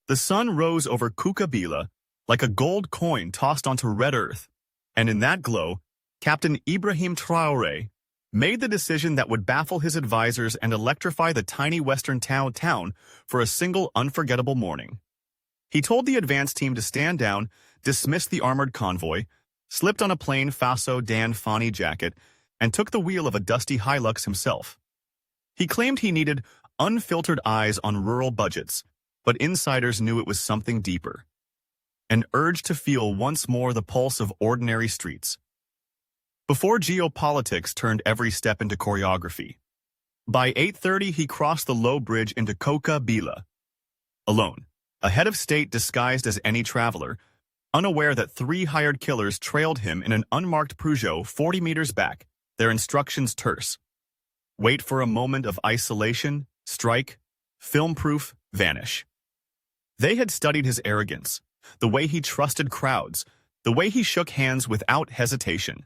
The sun rose over Kukabila like a gold coin tossed onto red earth, and in that glow, Captain Ibrahim Traoré made the decision that would baffle his advisors and electrify the tiny western town for a single unforgettable morning. He told the advance team to stand down, dismissed the armored convoy, slipped on a plain Faso Dan Fani jacket, and took the wheel of a dusty Hilux himself. He claimed he needed unfiltered eyes on rural budgets, but insiders knew it was something deeper. An urge to feel once more the pulse of ordinary streets. Before geopolitics turned every step into choreography. By 8:30 he crossed the low bridge into Kukabila. Alone, a head of state disguised as any traveler, unaware that 3 hired killers trailed him in an unmarked Peugeot 40 meters back, their instructions terse. Wait for a moment of isolation, strike, film-proof, vanish. They had studied his arrogance, the way he trusted crowds, the way he shook hands without hesitation.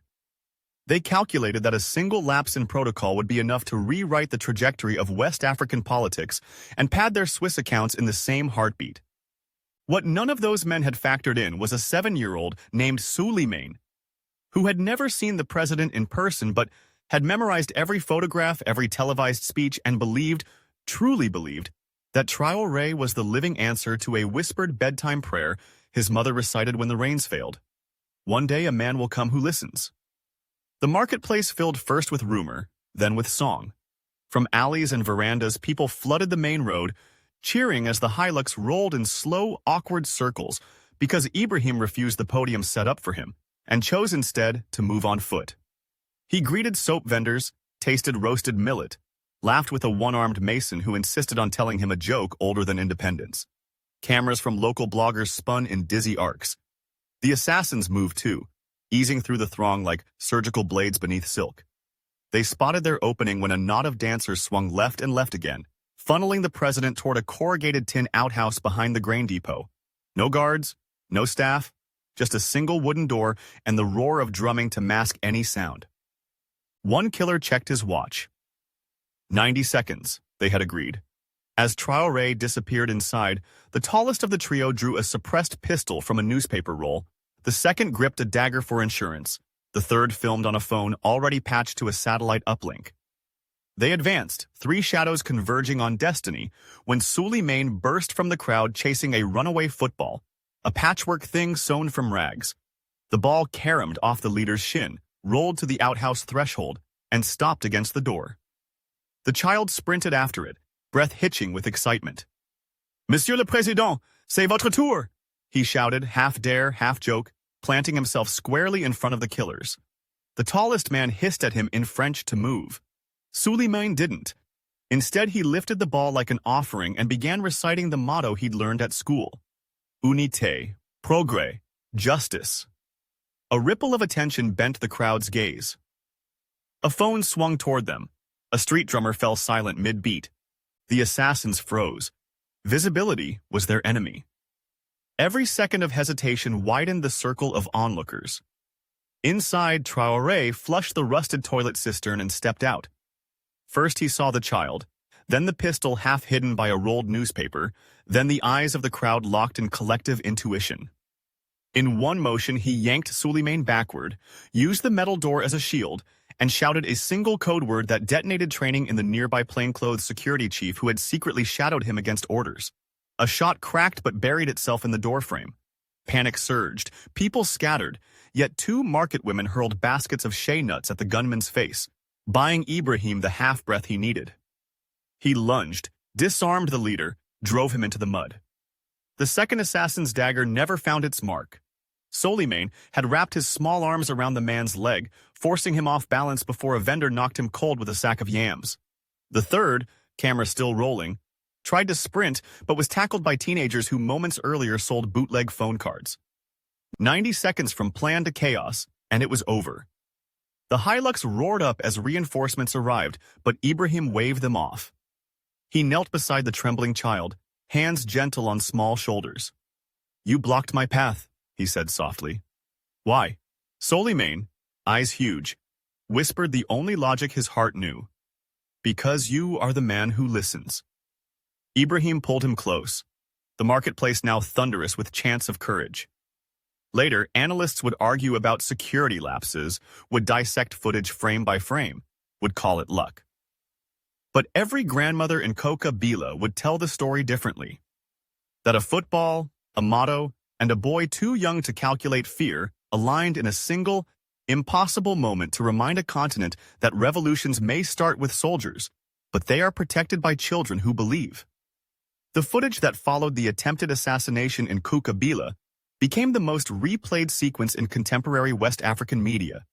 They calculated that a single lapse in protocol would be enough to rewrite the trajectory of West African politics and pad their Swiss accounts in the same heartbeat. What none of those men had factored in was a 7-year-old named Suleiman, who had never seen the president in person but had memorized every photograph, every televised speech, and believed, truly believed, that Traoré was the living answer to a whispered bedtime prayer his mother recited when the rains failed. One day a man will come who listens. The marketplace filled first with rumor, then with song. From alleys and verandas, people flooded the main road, cheering as the Hilux rolled in slow, awkward circles because Ibrahim refused the podium set up for him and chose instead to move on foot. He greeted soap vendors, tasted roasted millet, laughed with a one-armed mason who insisted on telling him a joke older than independence. Cameras from local bloggers spun in dizzy arcs. The assassins moved too, easing through the throng like surgical blades beneath silk. They spotted their opening when a knot of dancers swung left and left again, funneling the president toward a corrugated tin outhouse behind the grain depot. No guards, no staff, just a single wooden door and the roar of drumming to mask any sound. One killer checked his watch. 90 seconds, they had agreed. As Traoré disappeared inside, the tallest of the trio drew a suppressed pistol from a newspaper roll. The second gripped a dagger for insurance. The third filmed on a phone already patched to a satellite uplink. They advanced, 3 shadows converging on destiny, when Suleiman burst from the crowd chasing a runaway football, a patchwork thing sewn from rags. The ball caromed off the leader's shin, rolled to the outhouse threshold, and stopped against the door. The child sprinted after it, breath hitching with excitement. "Monsieur le Président, c'est votre tour!" he shouted, half dare, half joke, planting himself squarely in front of the killers. The tallest man hissed at him in French to move. Suleiman didn't. Instead, he lifted the ball like an offering and began reciting the motto he'd learned at school. Unité, progrès, justice. A ripple of attention bent the crowd's gaze. A phone swung toward them. A street drummer fell silent mid-beat. The assassins froze. Visibility was their enemy. Every second of hesitation widened the circle of onlookers. Inside, Traoré flushed the rusted toilet cistern and stepped out. First he saw the child, then the pistol half hidden by a rolled newspaper, then the eyes of the crowd locked in collective intuition. In one motion he yanked Suleiman backward, used the metal door as a shield, and shouted a single code word that detonated training in the nearby plainclothes security chief who had secretly shadowed him against orders. A shot cracked but buried itself in the doorframe. Panic surged, people scattered, yet 2 market women hurled baskets of shea nuts at the gunman's face, buying Ibrahim the half-breath he needed. He lunged, disarmed the leader, drove him into the mud. The second assassin's dagger never found its mark. Suleiman had wrapped his small arms around the man's leg, forcing him off balance before a vendor knocked him cold with a sack of yams. The third, camera still rolling, tried to sprint but was tackled by teenagers who moments earlier sold bootleg phone cards. 90 seconds from plan to chaos, and it was over. The Hilux roared up as reinforcements arrived, but Ibrahim waved them off. He knelt beside the trembling child, hands gentle on small shoulders. "You blocked my path," he said softly. "Why?" Suleiman, eyes huge, whispered the only logic his heart knew. "Because you are the man who listens." Ibrahim pulled him close. the marketplace now thunderous with chants of courage. Later, analysts would argue about security lapses, would dissect footage frame by frame, would call it luck. But every grandmother in Coca-Cola would tell the story differently. That a football, a motto, and a boy too young to calculate fear aligned in a single, impossible moment to remind a continent that revolutions may start with soldiers, but they are protected by children who believe. The footage that followed the attempted assassination in Coca-Cola became the most replayed sequence in contemporary West African media.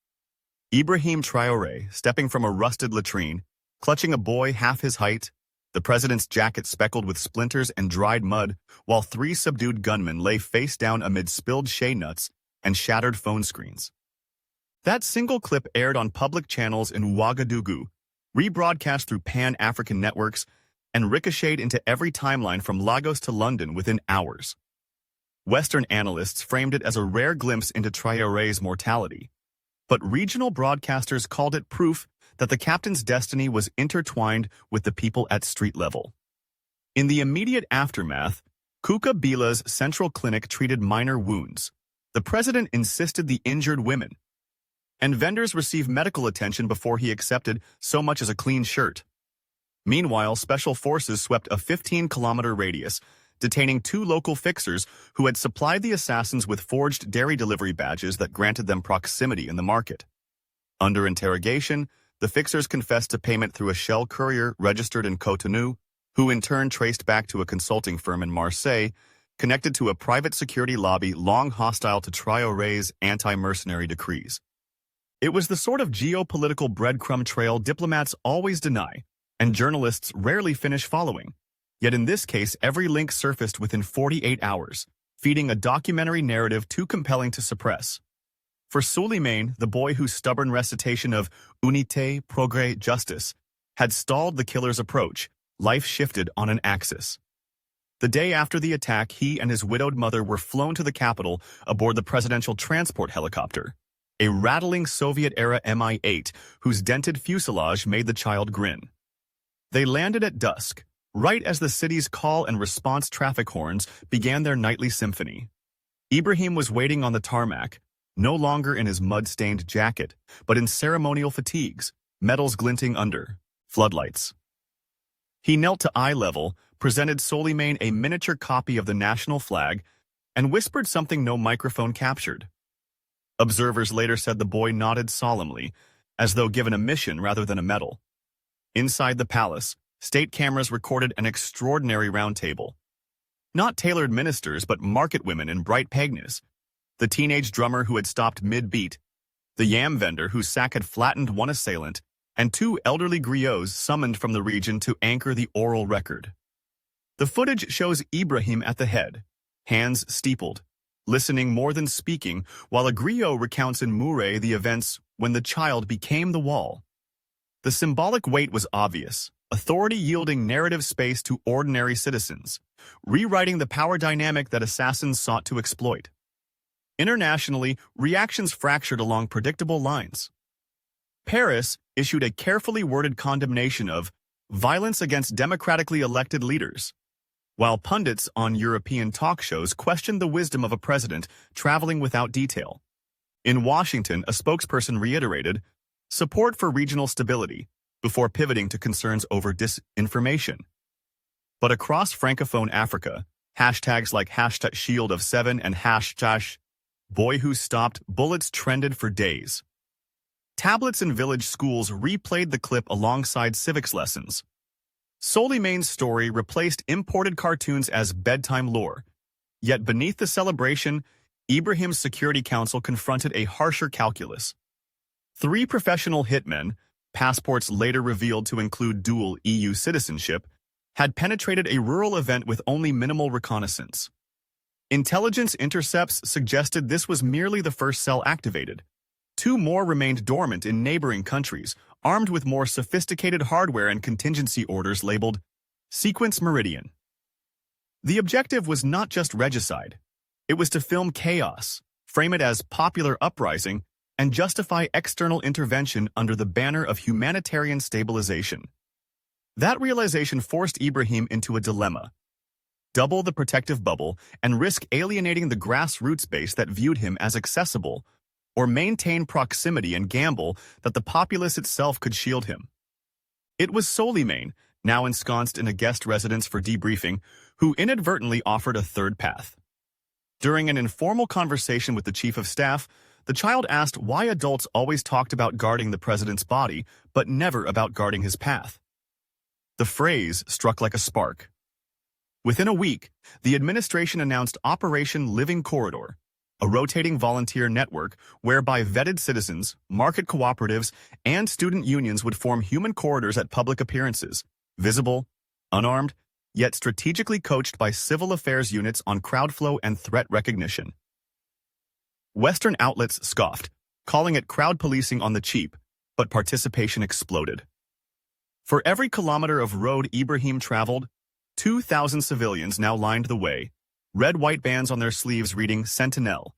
Ibrahim Traoré, stepping from a rusted latrine, clutching a boy half his height, the president's jacket speckled with splinters and dried mud, while three subdued gunmen lay face down amid spilled shea nuts and shattered phone screens. That single clip aired on public channels in Ouagadougou, rebroadcast through Pan-African networks, and ricocheted into every timeline from Lagos to London within hours. Western analysts framed it as a rare glimpse into Traoré's mortality, but regional broadcasters called it proof that the captain's destiny was intertwined with the people at street level. In the immediate aftermath, Coca-Cola's central clinic treated minor wounds. The president insisted the injured women, and vendors received medical attention before he accepted so much as a clean shirt. Meanwhile, special forces swept a 15-kilometer radius, detaining two local fixers who had supplied the assassins with forged dairy delivery badges that granted them proximity in the market. Under interrogation, the fixers confessed to payment through a shell courier registered in Cotonou, who in turn traced back to a consulting firm in Marseille, connected to a private security lobby long hostile to Traoré's anti-mercenary decrees. It was the sort of geopolitical breadcrumb trail diplomats always deny, and journalists rarely finish following. Yet in this case, every link surfaced within 48 hours, feeding a documentary narrative too compelling to suppress. For Souleymane, the boy whose stubborn recitation of Unité, Progrès, Justice had stalled the killer's approach, life shifted on an axis. The day after the attack, he and his widowed mother were flown to the capital aboard the presidential transport helicopter, a rattling Soviet-era Mi-8 whose dented fuselage made the child grin. They landed at dusk, right as the city's call and response traffic horns began their nightly symphony. Ibrahim was waiting on the tarmac, no longer in his mud-stained jacket, but in ceremonial fatigues, metals glinting under floodlights. He knelt to eye level, presented Souleymane a miniature copy of the national flag, and whispered something no microphone captured. Observers later said the boy nodded solemnly, as though given a mission rather than a medal. Inside the palace, state cameras recorded an extraordinary roundtable. Not tailored ministers, but market women in bright pegnas. The teenage drummer who had stopped mid-beat, the yam vendor whose sack had flattened one assailant, and two elderly griots summoned from the region to anchor the oral record. The footage shows Ibrahim at the head, hands steepled, listening more than speaking, while a griot recounts in Mouret the events when the child became the wall. The symbolic weight was obvious, authority yielding narrative space to ordinary citizens, rewriting the power dynamic that assassins sought to exploit. Internationally, reactions fractured along predictable lines. Paris issued a carefully worded condemnation of violence against democratically elected leaders, while pundits on European talk shows questioned the wisdom of a president traveling without detail. In Washington, a spokesperson reiterated support for regional stability before pivoting to concerns over disinformation. But across Francophone Africa, hashtags like #Shield of 7 and #Boy Who Stopped Bullets trended for days. Tablets in village schools replayed the clip alongside civics lessons. Souleymane's story replaced imported cartoons as bedtime lore. Yet beneath the celebration, Ibrahim's Security Council confronted a harsher calculus. 3 professional hitmen, passports later revealed to include dual EU citizenship, had penetrated a rural event with only minimal reconnaissance. Intelligence intercepts suggested this was merely the first cell activated. 2 more remained dormant in neighboring countries, armed with more sophisticated hardware and contingency orders labeled Sequence Meridian. The objective was not just regicide. It was to film chaos, frame it as popular uprising, and justify external intervention under the banner of humanitarian stabilization. That realization forced Ibrahim into a dilemma. double the protective bubble, and risk alienating the grassroots base that viewed him as accessible, or maintain proximity and gamble that the populace itself could shield him. It was Soleimane, now ensconced in a guest residence for debriefing, who inadvertently offered a third path. During an informal conversation with the chief of staff, the child asked why adults always talked about guarding the president's body, but never about guarding his path. The phrase struck like a spark. Within a week, the administration announced Operation Living Corridor, a rotating volunteer network whereby vetted citizens, market cooperatives, and student unions would form human corridors at public appearances, visible, unarmed, yet strategically coached by civil affairs units on crowd flow and threat recognition. Western outlets scoffed, calling it crowd policing on the cheap, but participation exploded. For every kilometer of road Ibrahim traveled, 2,000 civilians now lined the way, red-white bands on their sleeves reading Sentinel.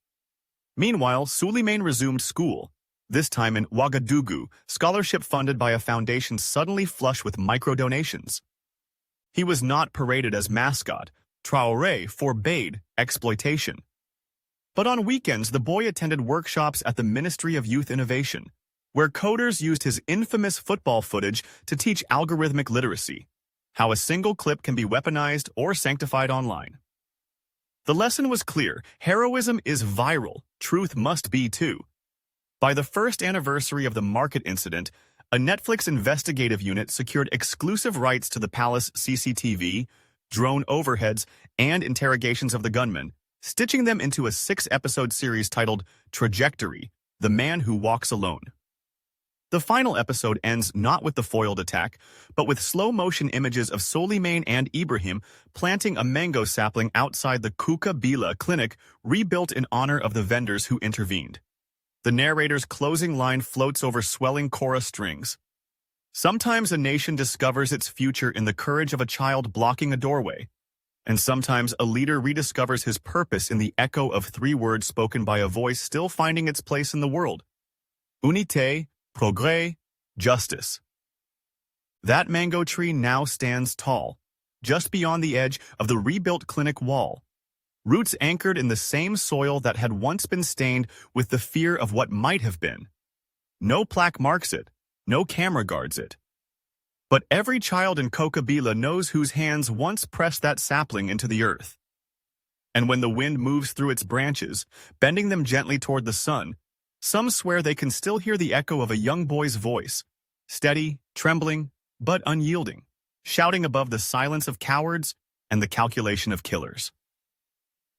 Meanwhile, Soleimane resumed school, this time in Ouagadougou, scholarship funded by a foundation suddenly flush with micro-donations. He was not paraded as mascot. Traoré forbade exploitation. But on weekends, the boy attended workshops at the Ministry of Youth Innovation, where coders used his infamous football footage to teach algorithmic literacy, how a single clip can be weaponized or sanctified online. The lesson was clear: heroism is viral, truth must be too. By the first anniversary of the market incident, a Netflix investigative unit secured exclusive rights to the palace CCTV, drone overheads, and interrogations of the gunman, stitching them into a 6-episode series titled Trajectory: The Man Who Walks Alone. The final episode ends not with the foiled attack, but with slow-motion images of Soleimane and Ibrahim planting a mango sapling outside the Kukabila clinic rebuilt in honor of the vendors who intervened. The narrator's closing line floats over swelling chorus strings. Sometimes a nation discovers its future in the courage of a child blocking a doorway, and sometimes a leader rediscovers his purpose in the echo of 3 words spoken by a voice still finding its place in the world. Unité, progrès, justice. That mango tree now stands tall, just beyond the edge of the rebuilt clinic wall, roots anchored in the same soil that had once been stained with the fear of what might have been. No plaque marks it, no camera guards it. But every child in Kokabila knows whose hands once pressed that sapling into the earth. And when the wind moves through its branches, bending them gently toward the sun, some swear they can still hear the echo of a young boy's voice, steady, trembling, but unyielding, shouting above the silence of cowards and the calculation of killers.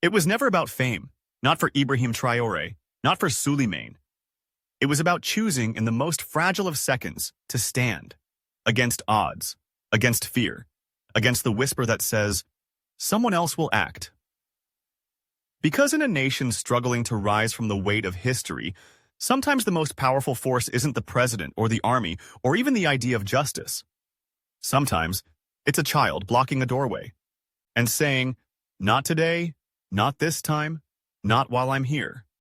It was never about fame, not for Ibrahim Traoré, not for Soleimane. It was about choosing in the most fragile of seconds to stand, against odds, against fear, against the whisper that says, someone else will act. Because in a nation struggling to rise from the weight of history, sometimes the most powerful force isn't the president or the army or even the idea of justice. Sometimes it's a child blocking a doorway and saying, not today, not this time, not while I'm here.